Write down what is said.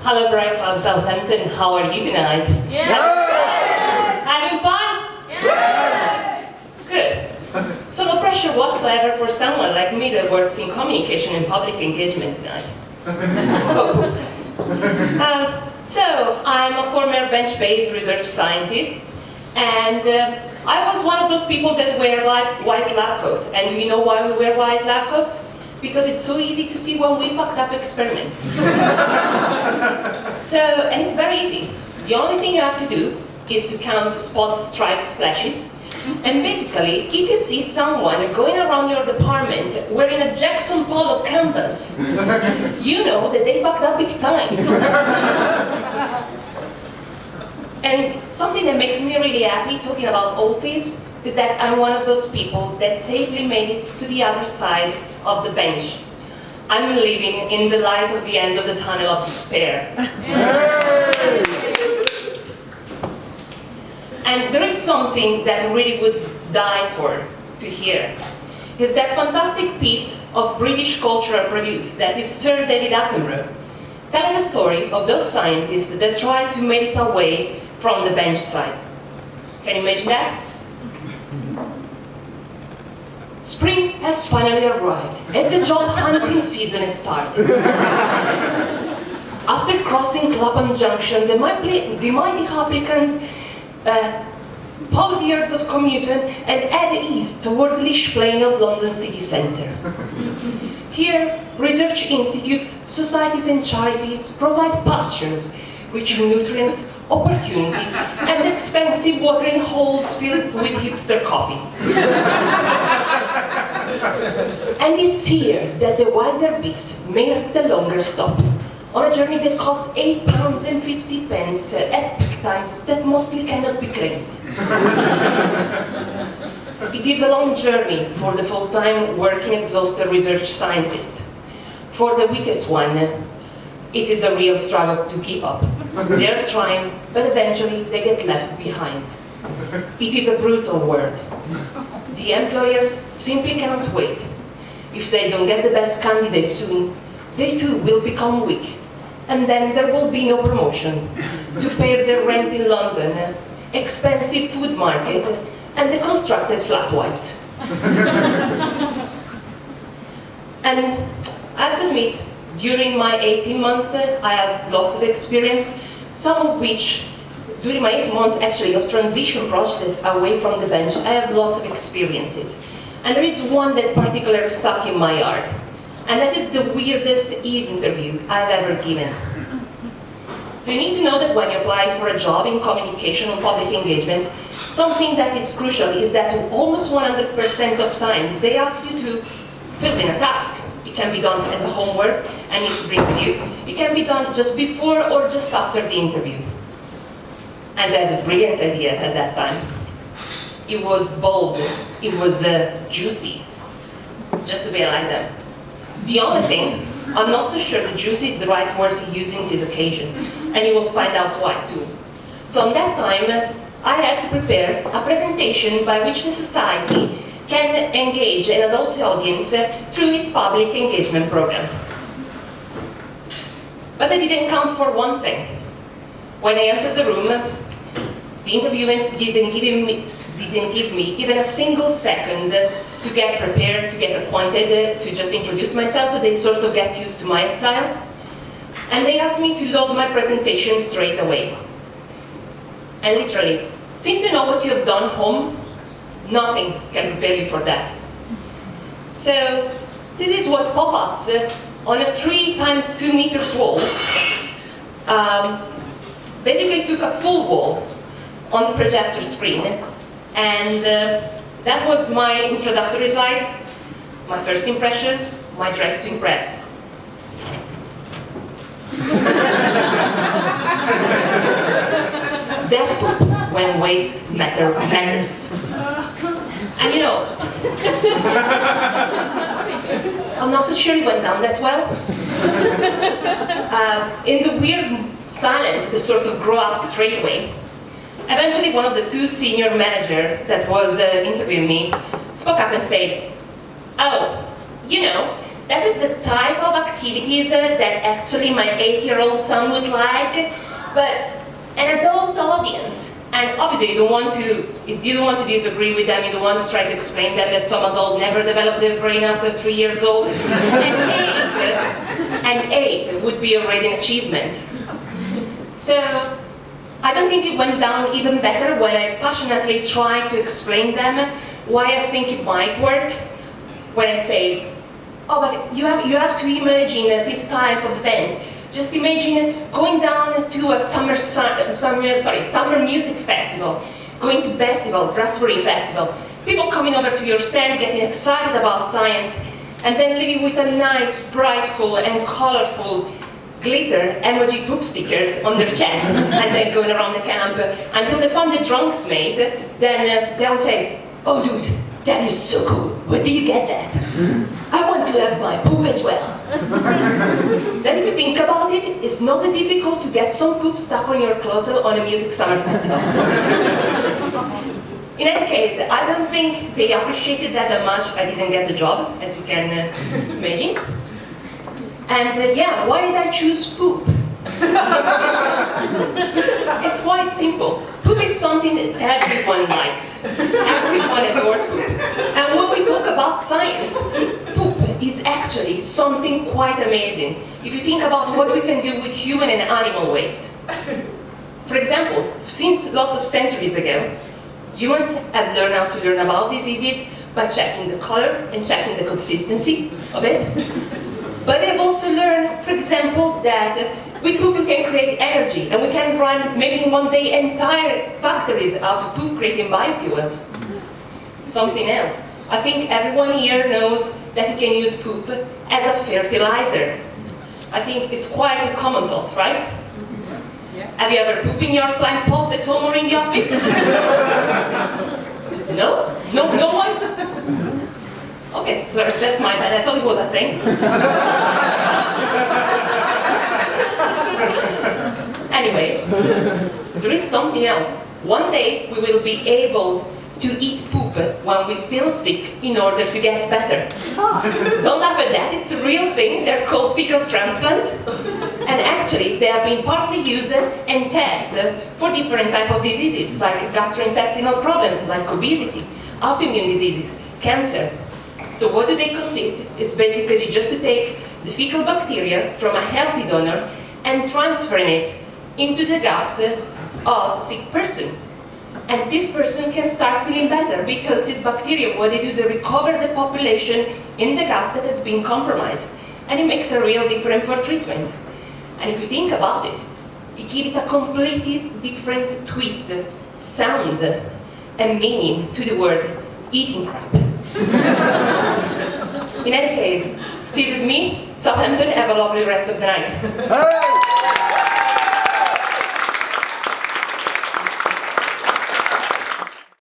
Hello, Bright Club Southampton. How are you tonight? Yeah. Having fun? Yeah. Good. So no pressure whatsoever for someone like me that works in communication and public engagement tonight. So I'm a former bench-based research scientist, and I was one of those people that wear white lab coats. And do you know why we wear white lab coats? Because it's so easy to see when we fucked up experiments. And it's very easy. The only thing you have to do is to count spots, stripes, splashes. And basically, if you see someone going around your department wearing a Jackson Pollock canvas, you know that they fucked up big time. And something that makes me really happy talking about all this is that I'm one of those people that safely made it to the other side of the bench. I'm living in the light of the end of the tunnel of despair. And there is something that I really would die for to hear. It's that fantastic piece of British cultural produce that is Sir David Attenborough, telling a story of those scientists that try to make it away from the bench side. Can you imagine that? Spring has finally arrived, and the job hunting season has started. After crossing Clapham Junction, the mighty applicant pulled the earth of Commuton and head east toward the Lish Plain of London city centre. Here, research institutes, societies and charities provide pastures, rich in nutrients, opportunity, and expensive watering holes filled with hipster coffee. And it's here that the wilder beast make the longer stop, on a journey that costs £8.50 at peak times that mostly cannot be claimed. It is a long journey for the full-time, working, exhausted research scientist. For the weakest one, it is a real struggle to keep up. They're trying, but eventually they get left behind. It is a brutal world. The employers simply cannot wait. If they don't get the best candidates soon, they too will become weak. And then there will be no promotion to pay their rent in London, expensive food market, and the constructed flat whites. And I have to admit, during my 18 months, I have lots of experience, some of which, during my 8 months actually of transition process away from the bench, I have lots of experiences. And there is one that particularly stuck in my heart. And that is the weirdest interview I've ever given. So you need to know that when you apply for a job in communication or public engagement, something that is crucial is that almost 100% of times they ask you to fill in a task. It can be done as a homework and needs to bring with you. It can be done just before or just after the interview. And I had a brilliant idea at that time. It was bold, it was juicy, just the way I like them. The only thing, I'm not so sure that juicy is the right word to use in this occasion, and you will find out why soon. So in that time, I had to prepare a presentation by which the society can engage an adult audience through its public engagement program. But I didn't count for one thing. When I entered the room, the interviewers didn't give me even a single second to get prepared, to get acquainted, to just introduce myself, so they sort of get used to my style. And they asked me to load my presentation straight away. And literally, since you know what you have done home, nothing can prepare you for that. So this is what pop-ups on a 3 × 2 meters wall basically took a full wall on the projector screen. And that was my introductory slide, my first impression, my dress to impress. That poop when waste matters. And you know, I'm not so sure it went down that well. In the weird silence that sort of grew up straight away, eventually one of the 2 senior managers that was interviewing me spoke up and said, "Oh, you know, that is the type of activities that actually my 8-year-old son would like, but an adult audience. And obviously you don't want to disagree with them, you don't want to try to explain them that some adult never developed their brain after 3 years old. And eight would be already an achievement. So I don't think it went down even better when I passionately tried to explain them why I think it might work. When I say, oh, but you have to imagine this type of event. Just imagine going down to a summer music festival, going to festival, Raspberry Festival, people coming over to your stand getting excited about science, and then leaving with a nice, brightful and colorful glitter emoji poop stickers on their chest, and then going around the camp until they found the drunks made. Then they'll say, oh dude, that is so cool, where did you get that? I want to have my poop as well. Then if you think about it, it's not that difficult to get some poop stuck on your clothes on a music summer festival. In any case, I don't think they appreciated that much. I didn't get the job, as you can imagine. And yeah, why did I choose poop? It's quite simple. Poop is something that everyone likes. Everyone adores poop. And when we talk about science, poop is actually something quite amazing. If you think about what we can do with human and animal waste. For example, since lots of centuries ago, humans have learned how to learn about diseases by checking the color and checking the consistency of it. But they've also learned, for example, that with poop we can create energy, and we can run, maybe in one day, entire factories out of poop creating biofuels. Something else. I think everyone here knows that you can use poop as a fertilizer. I think it's quite a common thought, right? Yeah. Have you ever pooped in your plant pots at home or in the office? No? No one? Okay, so that's my bad. I thought it was a thing. Anyway, there is something else. One day we will be able to eat poop when we feel sick in order to get better. Don't laugh at that, it's a real thing. They're called fecal transplant. And actually, they have been partly used and tested for different types of diseases, like gastrointestinal problems, like obesity, autoimmune diseases, cancer. So what do they consist? It's basically just to take the fecal bacteria from a healthy donor and transferring it into the guts of a sick person. And this person can start feeling better because this bacteria, what they do, they recover the population in the guts that has been compromised. And it makes a real difference for treatments. And if you think about it, it gives it a completely different twist, sound, and meaning to the word eating crap. In any case, this is me, Southampton. Have a lovely rest of the night.